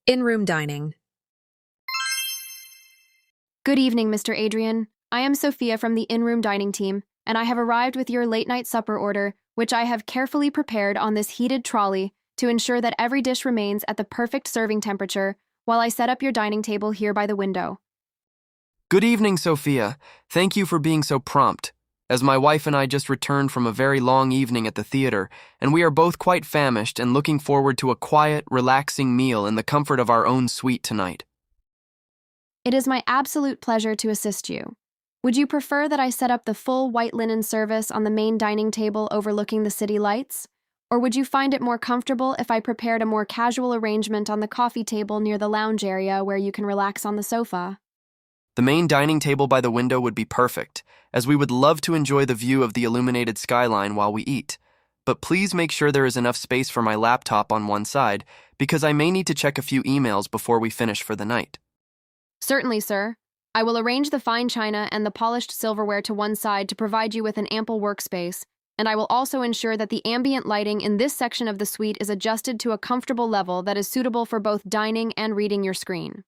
In-room dining. Good evening, Mr. Adrian. I am Sophia from the in-room dining team, and I have arrived with your late-night supper order, which I have carefully prepared on this heated trolley to ensure that every dish remains at the perfect serving temperature while I set up your dining table here by the window. Good evening, Sophia. Thank you for being so prompt, as my wife and I just returned from a very long evening at the theater, and we are both quite famished and looking forward to a quiet, relaxing meal in the comfort of our own suite tonight. It is my absolute pleasure to assist you. Would you prefer that I set up the full white linen service on the main dining table overlooking the city lights? Or would you find it more comfortable if I prepared a more casual arrangement on the coffee table near the lounge area where you can relax on the sofa? The main dining table by the window would be perfect, as we would love to enjoy the view of the illuminated skyline while we eat. But please make sure there is enough space for my laptop on one side, because I may need to check a few emails before we finish for the night. Certainly, sir. I will arrange the fine china and the polished silverware to one side to provide you with an ample workspace, and I will also ensure that the ambient lighting in this section of the suite is adjusted to a comfortable level that is suitable for both dining and reading your screen.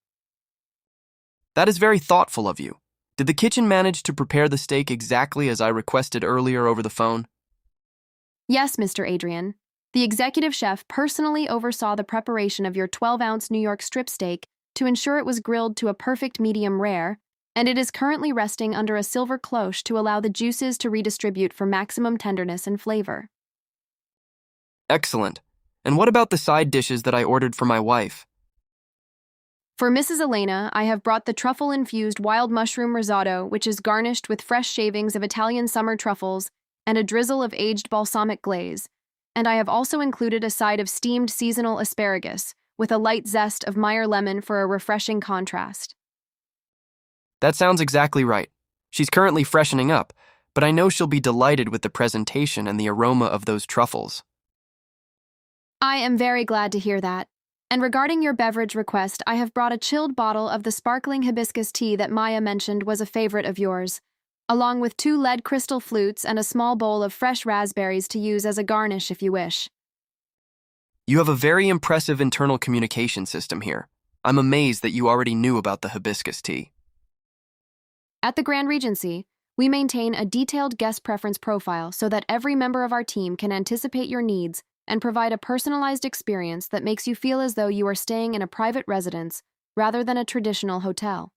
That is very thoughtful of you. Did the kitchen manage to prepare the steak exactly as I requested earlier over the phone? Yes, Mr. Adrian. The executive chef personally oversaw the preparation of your 12-ounce New York strip steak to ensure it was grilled to a perfect medium rare, and it is currently resting under a silver cloche to allow the juices to redistribute for maximum tenderness and flavor. Excellent. And what about the side dishes that I ordered for my wife? For Mrs. Elena, I have brought the truffle-infused wild mushroom risotto, which is garnished with fresh shavings of Italian summer truffles and a drizzle of aged balsamic glaze, and I have also included a side of steamed seasonal asparagus, with a light zest of Meyer lemon for a refreshing contrast. That sounds exactly right. She's currently freshening up, but I know she'll be delighted with the presentation and the aroma of those truffles. I am very glad to hear that. And regarding your beverage request, I have brought a chilled bottle of the sparkling hibiscus tea that Maya mentioned was a favorite of yours, along with 2 lead crystal flutes and a small bowl of fresh raspberries to use as a garnish if you wish. You have a very impressive internal communication system here. I'm amazed that you already knew about the hibiscus tea. At the Grand Regency, we maintain a detailed guest preference profile so that every member of our team can anticipate your needs and provide a personalized experience that makes you feel as though you are staying in a private residence rather than a traditional hotel.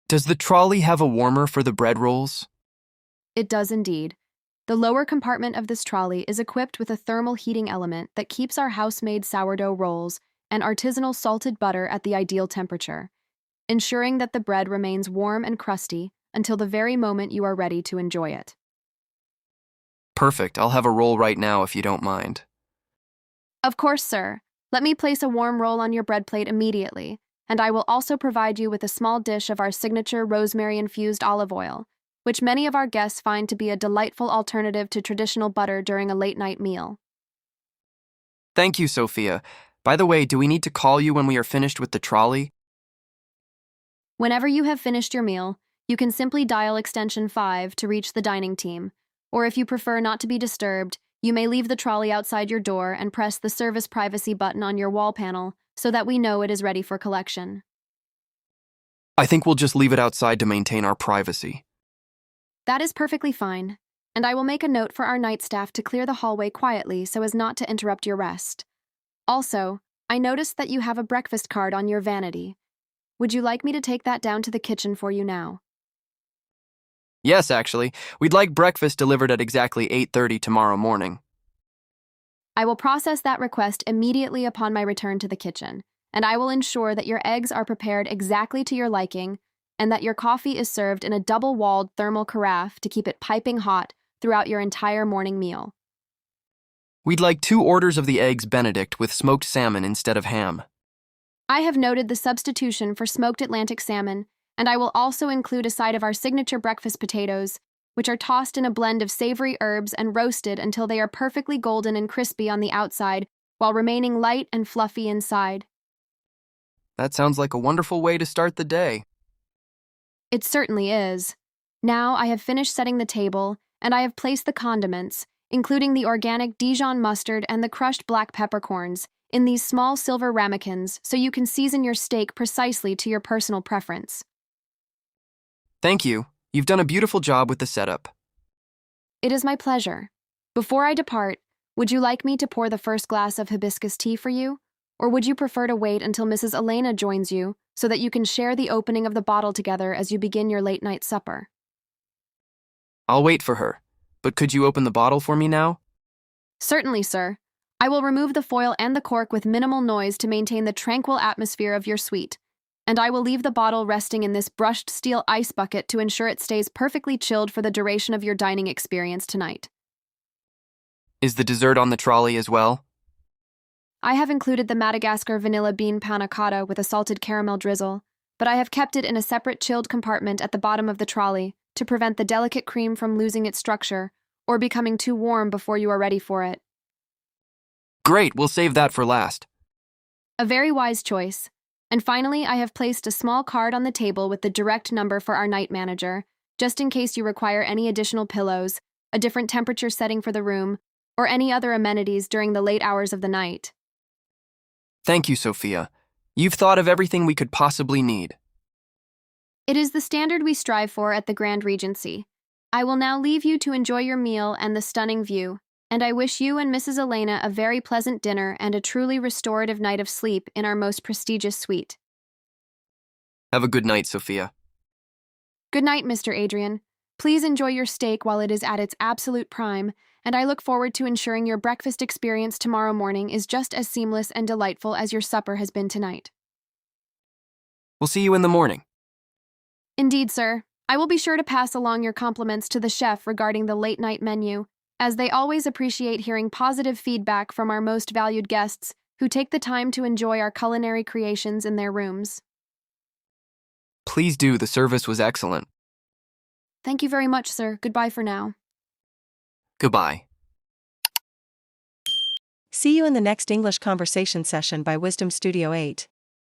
Does the trolley have a warmer for the bread rolls? It does indeed. The lower compartment of this trolley is equipped with a thermal heating element that keeps our house-made sourdough rolls and artisanal salted butter at the ideal temperature, ensuring that the bread remains warm and crusty until the very moment you are ready to enjoy it. Perfect. I'll have a roll right now if you don't mind. Of course, sir. Let me place a warm roll on your bread plate immediately, and I will also provide you with a small dish of our signature rosemary-infused olive oil, which many of our guests find to be a delightful alternative to traditional butter during a late-night meal. Thank you, Sophia. By the way, do we need to call you when we are finished with the trolley? Whenever you have finished your meal, you can simply dial extension 5 to reach the dining team, or if you prefer not to be disturbed, you may leave the trolley outside your door and press the service privacy button on your wall panel so that we know it is ready for collection. I think we'll just leave it outside to maintain our privacy. That is perfectly fine, and I will make a note for our night staff to clear the hallway quietly so as not to interrupt your rest. Also, I noticed that you have a breakfast card on your vanity. Would you like me to take that down to the kitchen for you now? Yes, actually. We'd like breakfast delivered at exactly 8:30 tomorrow morning. I will process that request immediately upon my return to the kitchen, and I will ensure that your eggs are prepared exactly to your liking and that your coffee is served in a double-walled thermal carafe to keep it piping hot throughout your entire morning meal. We'd like 2 orders of the eggs Benedict with smoked salmon instead of ham. I have noted the substitution for smoked Atlantic salmon, and I will also include a side of our signature breakfast potatoes, which are tossed in a blend of savory herbs and roasted until they are perfectly golden and crispy on the outside while remaining light and fluffy inside. That sounds like a wonderful way to start the day. It certainly is. Now I have finished setting the table, and I have placed the condiments, including the organic Dijon mustard and the crushed black peppercorns, in these small silver ramekins so you can season your steak precisely to your personal preference. Thank you. You've done a beautiful job with the setup. It is my pleasure. Before I depart, would you like me to pour the first glass of hibiscus tea for you? Or would you prefer to wait until Mrs. Elena joins you so that you can share the opening of the bottle together as you begin your late-night supper? I'll wait for her. But could you open the bottle for me now? Certainly, sir. I will remove the foil and the cork with minimal noise to maintain the tranquil atmosphere of your suite, and I will leave the bottle resting in this brushed steel ice bucket to ensure it stays perfectly chilled for the duration of your dining experience tonight. Is the dessert on the trolley as well? I have included the Madagascar vanilla bean panna cotta with a salted caramel drizzle, but I have kept it in a separate chilled compartment at the bottom of the trolley to prevent the delicate cream from losing its structure or becoming too warm before you are ready for it. Great, we'll save that for last. A very wise choice. And finally, I have placed a small card on the table with the direct number for our night manager, just in case you require any additional pillows, a different temperature setting for the room, or any other amenities during the late hours of the night. Thank you, Sophia. You've thought of everything we could possibly need. It is the standard we strive for at the Grand Regency. I will now leave you to enjoy your meal and the stunning view, and I wish you and Mrs. Elena a very pleasant dinner and a truly restorative night of sleep in our most prestigious suite. Have a good night, Sophia. Good night, Mr. Adrian. Please enjoy your steak while it is at its absolute prime, and I look forward to ensuring your breakfast experience tomorrow morning is just as seamless and delightful as your supper has been tonight. We'll see you in the morning. Indeed, sir. I will be sure to pass along your compliments to the chef regarding the late-night menu, as they always appreciate hearing positive feedback from our most valued guests who take the time to enjoy our culinary creations in their rooms. Please do, the service was excellent. Thank you very much, sir. Goodbye for now. Goodbye. See you in the next English conversation session by Wisdom Studio 8.